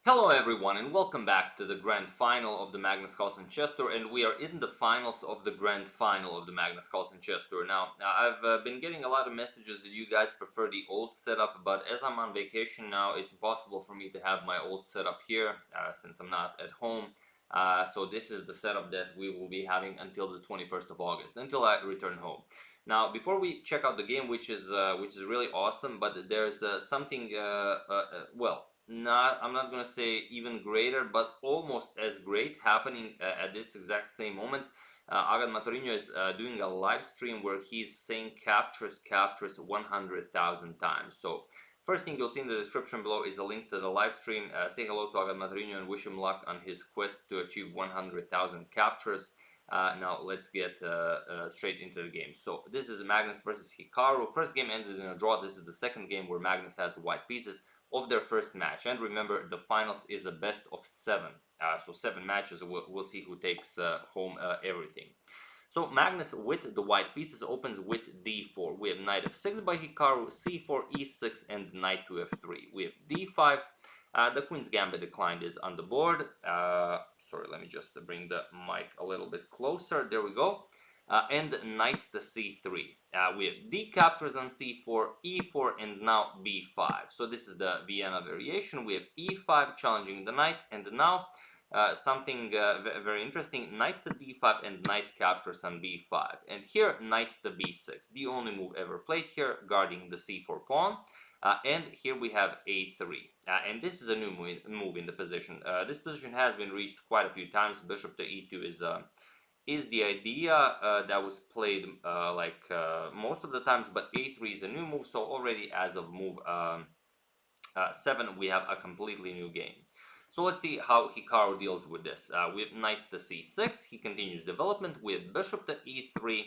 Hello everyone and welcome back to the grand final of the Magnus Carlsen chess tour, and we are in the finals of the grand final of the Magnus Carlsen chess tour. Now, I've been getting a lot of messages that you guys prefer the old setup, but as I'm on vacation now, it's impossible for me to have my old setup here since I'm not at home. So this is the setup that we will be having until the 21st of August, until I return home. Now, before we check out the game, which is really awesome, but there's something well, I'm not gonna say even greater, but almost as great happening at this exact same moment. Agat Maturino is doing a live stream where he's saying captures 100,000 times. So first thing you'll see in the description below is a link to the live stream. Say hello to Agat Maturino and wish him luck on his quest to achieve 100,000 captures. Now let's get straight into the game. So this is Magnus versus Hikaru. First game ended in a draw. This is the second game where Magnus has the white pieces of their first match, and remember, the finals is a best of 7, so 7 matches. We'll see who takes home everything. So Magnus with the white pieces opens with d4. We have knight f6 by Hikaru, c4, e6, and knight to f3. We have d5. The queen's gambit declined is on the board. Sorry, let me just bring the mic a little bit closer. There we go. And knight to c3. We have d captures on c4, e4, and now b5. So this is the Vienna variation. We have e5 challenging the knight, and now something very interesting, knight to d5 and knight captures on b5. And here, knight to b6, the only move ever played here, guarding the c4 pawn. And here we have a3, and this is a new move in the position. This position has been reached quite a few times. Bishop to e2 is the idea that was played most of the times, but a3 is a new move, so already as of move 7 we have a completely new game. So let's see how Hikaru deals with this. We have knight to c6, he continues development. We have bishop to e3,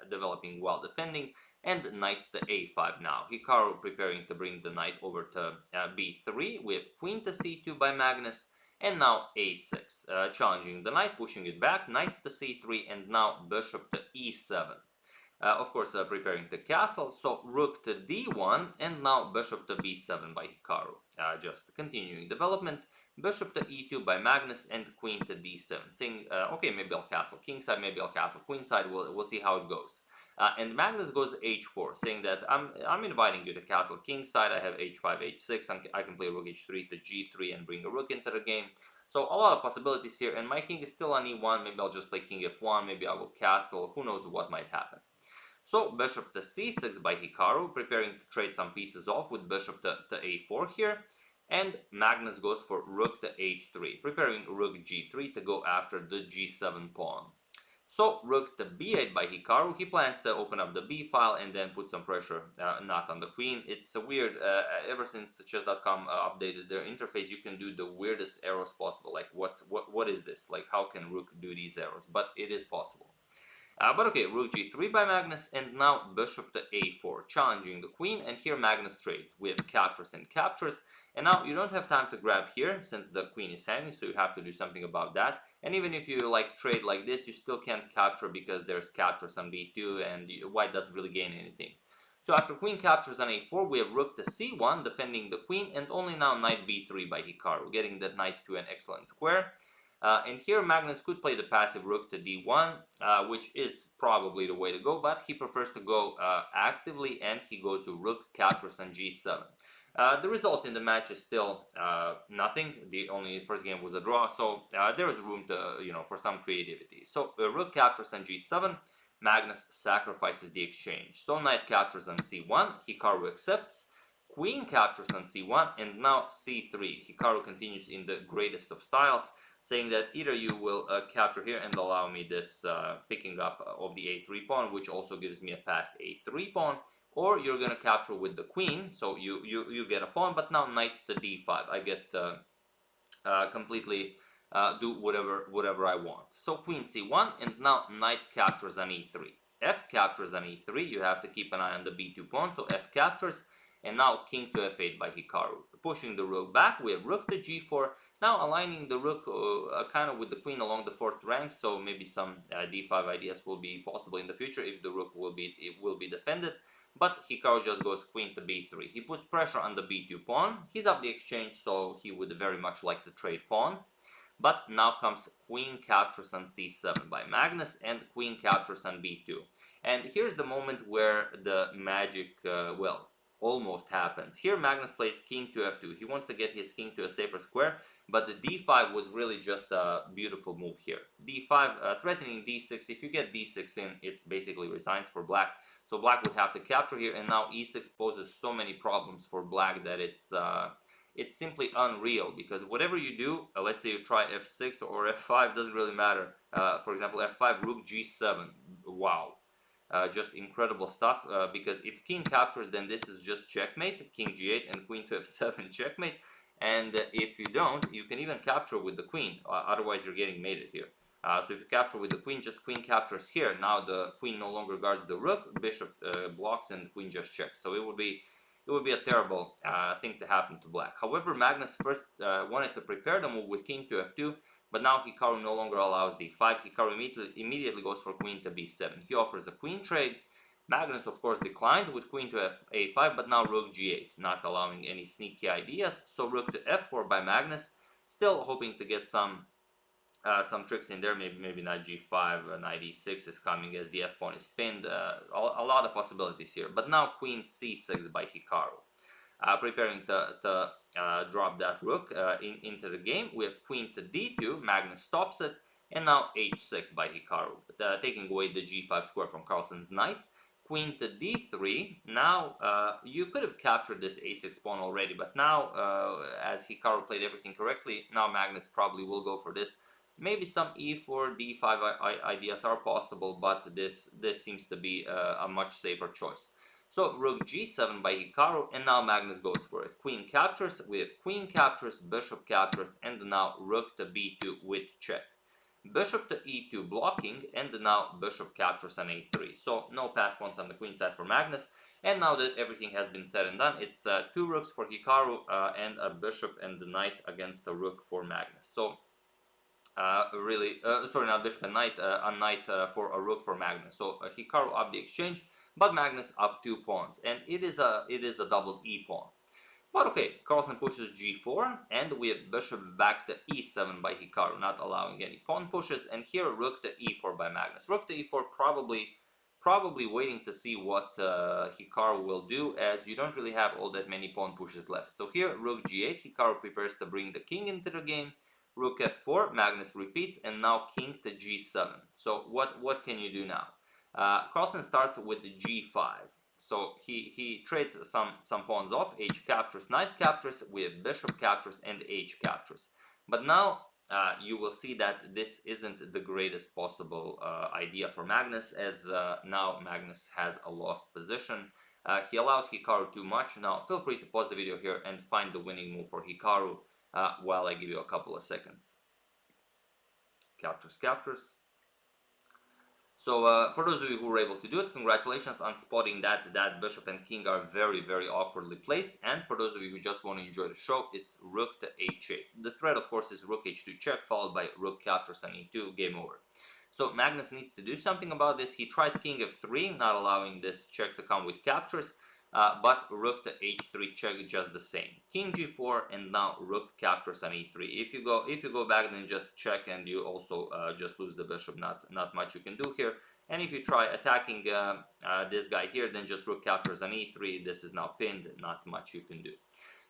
developing while defending, and knight to a5 now. Hikaru preparing to bring the knight over to b3. We have queen to c2 by Magnus, and now a6, challenging the knight, pushing it back, knight to c3, and now bishop to e7. Of course, preparing to castle, so rook to d1, and now bishop to b7 by Hikaru. Just continuing development, bishop to e2 by Magnus, and queen to d7. Saying, okay, maybe I'll castle king side, maybe I'll castle queen side, we'll see how it goes. And Magnus goes h4, saying that I'm inviting you to castle king side. I have h5, h6, I can play rook h3 to g3 and bring a rook into the game. So a lot of possibilities here, and my king is still on e1. Maybe I'll just play king f1, maybe I will castle, who knows what might happen. So bishop to c6 by Hikaru, preparing to trade some pieces off with bishop to a4 here. And Magnus goes for rook to h3, preparing rook g3 to go after the g7 pawn. So rook to b8 by Hikaru, he plans to open up the b file and then put some pressure not on the queen. It's weird, ever since chess.com updated their interface, you can do the weirdest arrows possible. Like what is this? Like how can rook do these arrows? But it is possible. But okay, rook g3 by Magnus, and now bishop to a4, challenging the queen, and here Magnus trades with captures and captures. And now you don't have time to grab here, since the queen is hanging, so you have to do something about that. And even if you trade like this, you still can't capture because there's captures on b2, and white doesn't really gain anything. So after queen captures on a4, we have rook to c1, defending the queen, and only now knight b3 by Hikaru, getting that knight to an excellent square. And here Magnus could play the passive rook to d1, which is probably the way to go, but he prefers to go actively, and he goes to rook captures on g7. The result in the match is still nothing. The only first game was a draw, so there is room to for some creativity. So rook captures on g7, Magnus sacrifices the exchange. So knight captures on c1, Hikaru accepts. Queen captures on c1, and now c3. Hikaru continues in the greatest of styles, saying that either you will capture here and allow me this picking up of the a3 pawn, which also gives me a passed a3 pawn, or you're going to capture with the queen, so you get a pawn, but now knight to d5. I get completely do whatever I want. So queen c1, and now knight captures on e3. F captures on e3, you have to keep an eye on the b2 pawn, so f captures. And now king to f8 by Hikaru. Pushing the rook back, we have rook to g4. Now aligning the rook kind of with the queen along the 4th rank, so maybe some d5 ideas will be possible in the future if the rook will be defended. but Hikaru just goes queen to b3. He puts pressure on the b2 pawn. He's up the exchange, so he would very much like to trade pawns. But now comes queen captures on c7 by Magnus and queen captures on b2. And here's the moment where the magic, well, almost happens. Here Magnus plays king to f2. He wants to get his king to a safer square, but the d5 was really just a beautiful move here. d5 threatening d6. If you get d6 in, it's basically resigns for black. So black would have to capture here, and now e6 poses so many problems for black that it's simply unreal, because whatever you do, let's say you try f6 or f5, doesn't really matter. For example, f5, rook g7, wow. Just incredible stuff, because if king captures, then this is just checkmate, king g8 and queen to f7 checkmate, and if you don't, you can even capture with the queen, otherwise you're getting mated here. So if you capture with the queen, just queen captures here. Now the queen no longer guards the rook, bishop blocks, and queen just checks. So it would be a terrible thing to happen to black. However, Magnus first wanted to prepare the move with king to f2, but now Hikaru no longer allows d5. Hikaru immediately goes for queen to b7. He offers a queen trade. Magnus, of course, declines with queen to a5, but now rook g8, not allowing any sneaky ideas. So rook to f4 by Magnus, still hoping to get some tricks in there. Maybe not g5, knight e6 is coming as the f pawn is pinned. A lot of possibilities here. But now queen c6 by Hikaru. Preparing to drop that rook into the game. We have queen to d2, Magnus stops it, and now h6 by Hikaru, taking away the g5 square from Carlsen's knight. Queen to d3, now you could have captured this a6 pawn already, but now as Hikaru played everything correctly, now Magnus probably will go for this. Maybe some e4, d5 ideas are possible, but this seems to be a much safer choice. So rook g7 by Hikaru, and now Magnus goes for it. Queen captures, we have queen captures, bishop captures, and now rook to b2 with check. Bishop to e2 blocking, and now bishop captures on a3. So no pass pawns on the queen side for Magnus. And now that everything has been said and done, it's 2 rooks for Hikaru and a bishop and the knight against a rook for Magnus. So sorry, not bishop and knight, a knight for a rook for Magnus. So Hikaru up the exchange, but Magnus up 2 pawns, and it is a doubled e pawn. But okay, Carlsen pushes g4, and we have bishop back to e7 by Hikaru, not allowing any pawn pushes, and here rook to e4 by Magnus. Rook to e4 probably waiting to see what Hikaru will do, as you don't really have all that many pawn pushes left. So here rook g8, Hikaru prepares to bring the king into the game. Rook f4, Magnus repeats, and now king to g7. So what can you do now? Carlsen starts with the g5. So he trades some pawns off. H captures, knight captures, with bishop captures, and h captures. But now you will see that this isn't the greatest possible idea for Magnus, as now Magnus has a lost position. He allowed Hikaru too much. Now feel free to pause the video here and find the winning move for Hikaru while I give you a couple of seconds. Captures, captures. So for those of you who were able to do it, congratulations on spotting that bishop and king are very, very awkwardly placed. And for those of you who just want to enjoy the show, it's rook to h8. The threat, of course, is rook h2 check, followed by rook captures on e2, game over. So Magnus needs to do something about this. He tries king f3, not allowing this check to come with captures, but rook to h3 check just the same. King g4, and now rook captures on e3. If you go back, then just check, and you also just lose the bishop. Not much you can do here. And if you try attacking this guy here, then just rook captures on e3. This is now pinned. Not much you can do.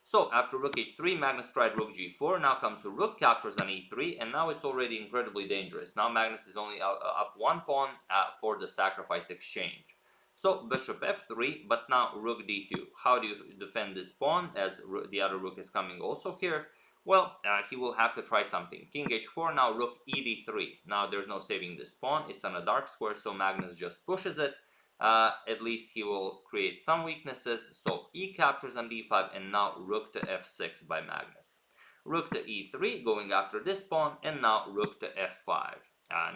So after rook h3, Magnus tried rook g4. Now comes rook captures on e3, and now it's already incredibly dangerous. Now Magnus is only up 1 pawn for the sacrificed exchange. So bishop f3, but now rook d2. How do you defend this pawn, as the other rook is coming also here? Well, he will have to try something. King h4, now rook ed3. Now there's no saving this pawn. It's on a dark square, so Magnus just pushes it. At least he will create some weaknesses. So e captures on d5, and now rook to f6 by Magnus. Rook to e3, going after this pawn, and now rook to f5.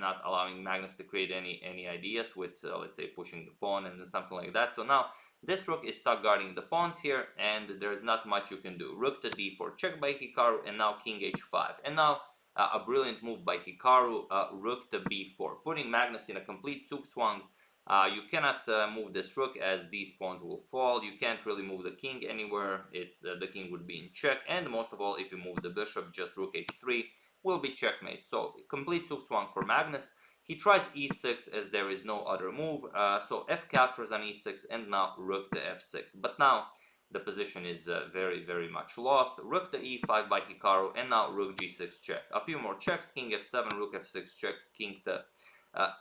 Not allowing Magnus to create any ideas with, let's say, pushing the pawn and something like that. So now this rook is stuck guarding the pawns here, and there's not much you can do. Rook to d4 check by Hikaru, and now king h5. And now a brilliant move by Hikaru, rook to b4, putting Magnus in a complete zugzwang. You cannot move this rook as these pawns will fall. You can't really move the king anywhere. The king would be in check, and most of all, if you move the bishop, just rook h3 will be checkmate. So complete suk swung for Magnus. He tries e6 as there is no other move, so f captures on e6 and now rook to f6. But now the position is very much lost. Rook to e5 by Hikaru, and now rook g6 check. A few more checks, king f7, rook f6 check, king to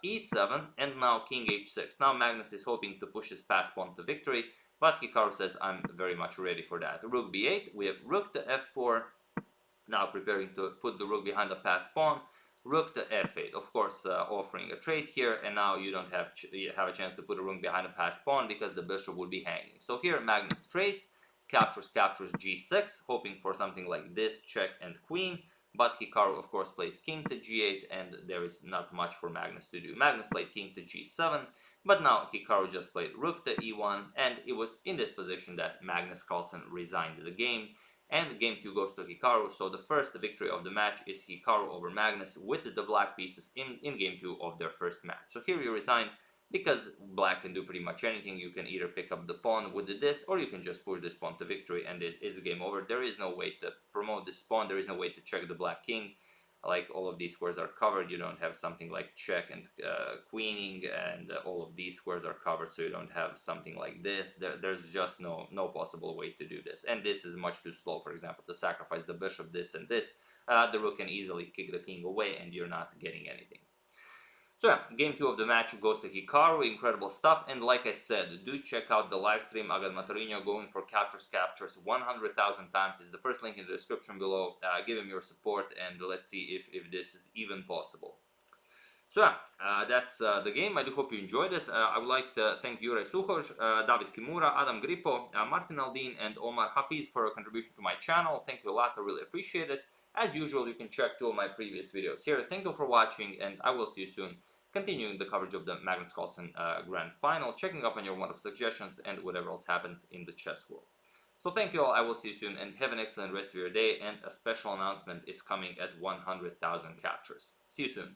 e7, and now king h6. Now Magnus is hoping to push his pass pawn to victory, but Hikaru says, I'm very much ready for that. Rook b8, we have rook to f4, now preparing to put the rook behind the pass pawn. Rook to f8, of course offering a trade here, and now you don't have a chance to put a rook behind the pass pawn because the bishop would be hanging. So here Magnus trades, captures g6, hoping for something like this, check and queen, but Hikaru of course plays king to g8, and there is not much for Magnus to do. Magnus played king to g7, but now Hikaru just played rook to e1, and it was in this position that Magnus Carlsen resigned the game. And game 2 goes to Hikaru, so the first victory of the match is Hikaru over Magnus with the black pieces in game 2 of their first match. So here you resign because black can do pretty much anything. You can either pick up the pawn with this, or you can just push this pawn to victory and it's game over. There is no way to promote this pawn, there is no way to check the black king. Like all of these squares are covered, you don't have something like check and queening, and all of these squares are covered, so you don't have something like this. There's just no possible way to do this, and this is much too slow. For example, to sacrifice the bishop, this and this, the rook can easily kick the king away and you're not getting anything. So yeah, game 2 of the match goes to Hikaru, incredible stuff, and like I said, do check out the live stream. Agad Matarino going for captures 100,000 times. Is the first link in the description below. Give him your support, and let's see if this is even possible. So yeah, that's the game. I do hope you enjoyed it. I would like to thank Jure Suhoj, David Kimura, Adam Grippo, Martin Aldin, and Omar Hafiz for a contribution to my channel. Thank you a lot, I really appreciate it. As usual, you can check 2 of my previous videos here. Thank you for watching, and I will see you soon, continuing the coverage of the Magnus Carlsen Grand Final, checking up on your wonderful suggestions and whatever else happens in the chess world. So thank you all, I will see you soon, and have an excellent rest of your day, and a special announcement is coming at 100,000 captures. See you soon.